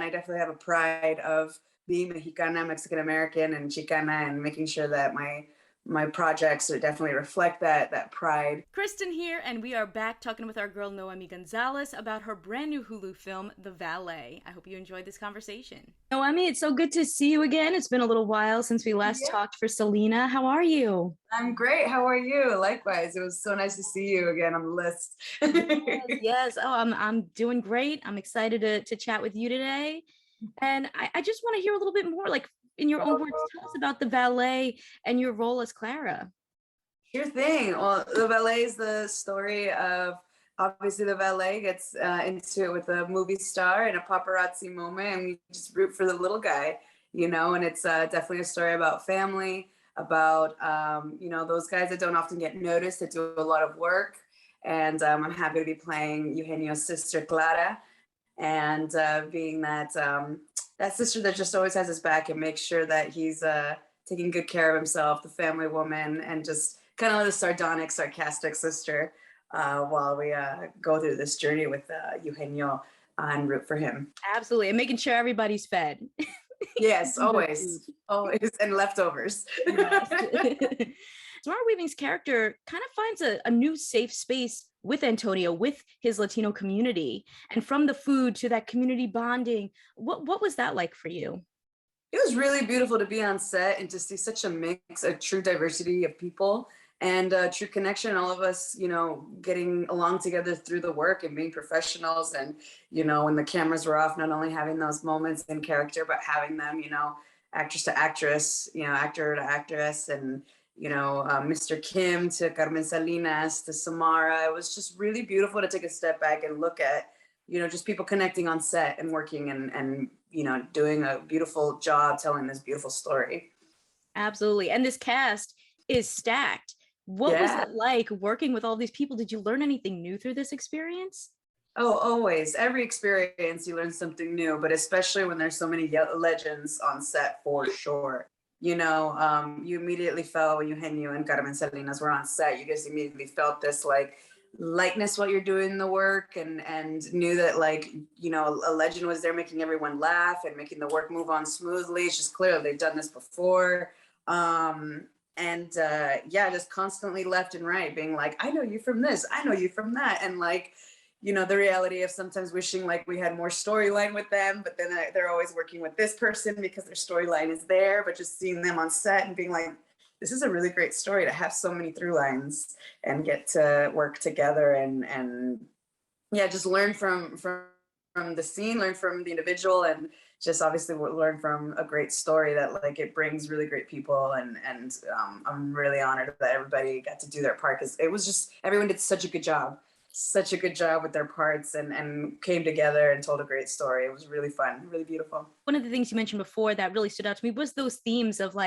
I definitely have a pride of being Mexicana, Mexican American, and Chicana, and making sure that my projects definitely reflect that pride. Kristen here, and we are back talking with our girl Noemí González about her brand new Hulu film, The Valet. I hope you enjoyed this conversation. Noemí, it's so good to see you again. It's been a little while since we last talked for Selena. How are you? I'm great. How are you? Likewise. It was so nice to see you again on the list. Yes. Oh, I'm doing great. I'm excited to chat with you today. And I just want to hear a little bit more, like in your own words, tell us about The Valet and your role as Clara. Sure thing. Well, The Valet is the story of, obviously the valet gets into it with a movie star in a paparazzi moment, and we just root for the little guy, and it's definitely a story about family, about, those guys that don't often get noticed, that do a lot of work. And I'm happy to be playing Eugenio's sister, Clara, and being that sister that just always has his back and makes sure that he's taking good care of himself, the family woman, and just kind of the sardonic, sarcastic sister while we go through this journey with Eugenio and root for him. Absolutely. And making sure everybody's fed. Yes, always, and leftovers. Yes. Samara Weaving's character kind of finds a new safe space with Antonio, with his Latino community, and from the food to that community bonding. What was that like for you? It was really beautiful to be on set and to see such a mix, a true diversity of people and a true connection. All of us, getting along together through the work and being professionals. And, when the cameras were off, not only having those moments in character, but having them, actress to actress, actor to actress, and, Mr. Kim to Carmen Salinas to Samara. It was just really beautiful to take a step back and look at, just people connecting on set and working and doing a beautiful job telling this beautiful story. Absolutely. And this cast is stacked. What was it like working with all these people? Did you learn anything new through this experience? Oh, always. Every experience you learn something new, but especially when there's so many legends on set, for sure. You immediately felt when Eugenio and Carmen Salinas were on set, you guys immediately felt this likeness while you're doing the work, and knew that a legend was there making everyone laugh and making the work move on smoothly. It's just clear they've done this before. Just constantly left and right being like, I know you from this, I know you from that. And the reality of sometimes wishing we had more storyline with them, but then they're always working with this person because their storyline is there, but just seeing them on set and being like, this is a really great story to have so many through lines and get to work together and just learn from the scene, learn from the individual, and just obviously learn from a great story that it brings really great people. And I'm really honored that everybody got to do their part, because it was just, everyone did such a good job with their parts and came together and told a great story. It was really fun, really beautiful. One of the things you mentioned before that really stood out to me was those themes of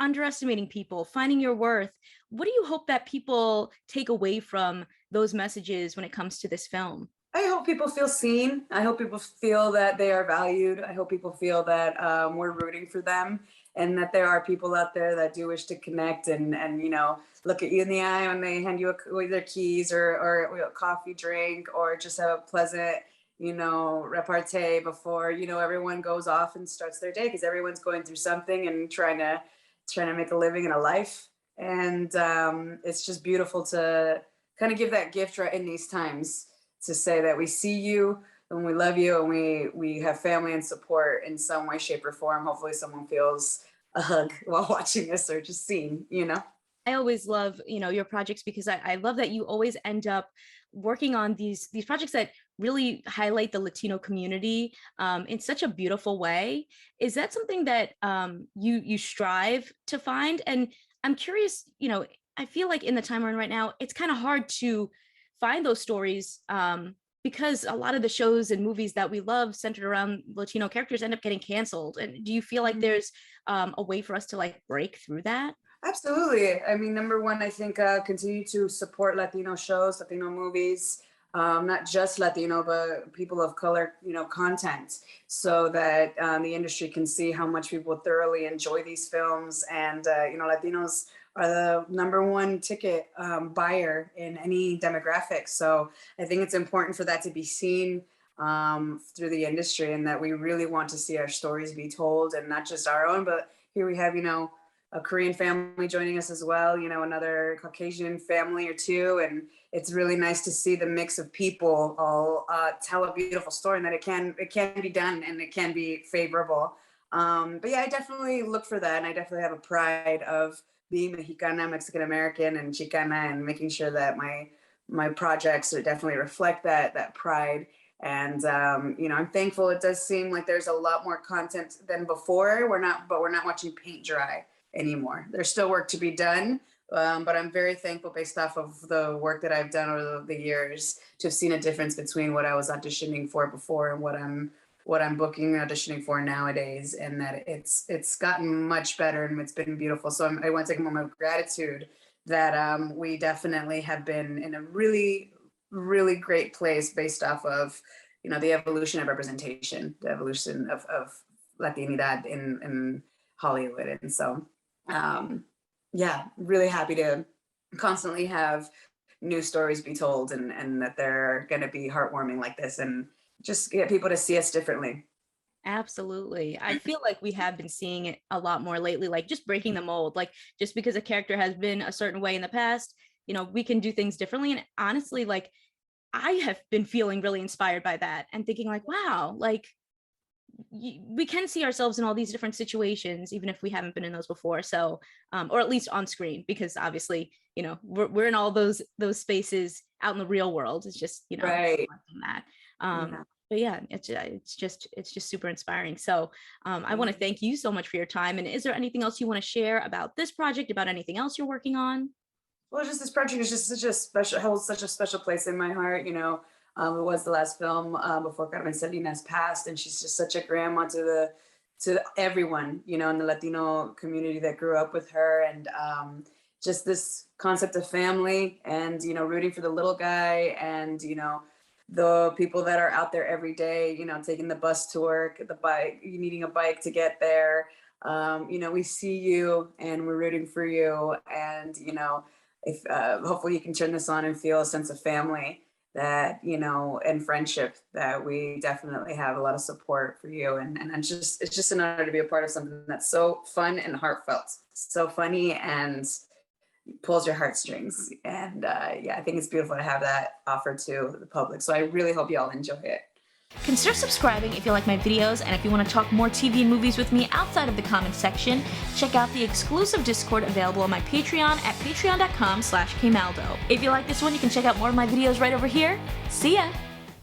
underestimating people, finding your worth. What do you hope that people take away from those messages when it comes to this film? I hope people feel seen. I hope people feel that they are valued. I hope people feel that we're rooting for them, and that there are people out there that do wish to connect and look at you in the eye when they hand you their keys or a coffee drink, or just have a pleasant repartee before everyone goes off and starts their day, because everyone's going through something and trying to make a living in a life. And it's just beautiful to kind of give that gift right in these times, to say that we see you and we love you, and we have family and support in some way, shape, or form. Hopefully someone feels a hug while watching this, or just seeing. I always love your projects, because I love that you always end up working on these projects that really highlight the Latino community in such a beautiful way. Is that something that you strive to find? And I'm curious, I feel like in the time we're in right now, it's kind of hard to find those stories because a lot of the shows and movies that we love centered around Latino characters end up getting canceled. And do you feel like there's a way for us to break through that? Absolutely. I mean, number one, I think continue to support Latino shows, Latino movies, not just Latino, but people of color, content, so that the industry can see how much people thoroughly enjoy these films. And, Latinos are the number one ticket buyer in any demographic. So I think it's important for that to be seen. through the industry, and that we really want to see our stories be told, and not just our own, but here we have, a Korean family joining us as well, another Caucasian family or two. And it's really nice to see the mix of people all tell a beautiful story, and that it can be done and it can be favorable. But yeah, I definitely look for that. And I definitely have a pride of being Mexicana, Mexican American, and Chicana, and making sure that my projects definitely reflect that pride. And I'm thankful. It does seem like there's a lot more content than before. We're not watching paint dry anymore. There's still work to be done, but I'm very thankful, based off of the work that I've done over the years, to have seen a difference between what I was auditioning for before and what I'm booking auditioning for nowadays, and that it's gotten much better, and it's been beautiful. So I want to take a moment of gratitude that we definitely have been in a really, really great place, based off of the evolution of representation, the evolution of Latinidad in Hollywood. And so really happy to constantly have new stories be told, and that they're going to be heartwarming like this, and just get people to see us differently. Absolutely. I feel like we have been seeing it a lot more lately, like just breaking the mold. Like, just because a character has been a certain way in the past, we can do things differently. And honestly, like, I have been feeling really inspired by that, and thinking like, wow, like, we can see ourselves in all these different situations, even if we haven't been in those before. So, or at least on screen, because obviously, we're in all those spaces out in the real world. It's just, Right. that. But yeah, it's just super inspiring. So, I want to thank you so much for your time. And is there anything else you want to share about this project, about anything else you're working on? Well, just this project is just holds such a special place in my heart. It was the last film before Carmen Salinas passed, and she's just such a grandma to everyone, in the Latino community that grew up with her. And just this concept of family, and, rooting for the little guy, and, the people that are out there every day, taking the bus to work, the bike, you needing a bike to get there. We see you, and we're rooting for you. And, if hopefully you can turn this on and feel a sense of family, that, and friendship, that we definitely have a lot of support for you. And it's just an honor to be a part of something that's so fun and heartfelt, so funny, and pulls your heartstrings. And I think it's beautiful to have that offered to the public. So I really hope you all enjoy it. Consider subscribing if you like my videos, and if you want to talk more TV and movies with me outside of the comments section, check out the exclusive Discord available on my Patreon at patreon.com/kmaldo. If you like this one, you can check out more of my videos right over here. See ya!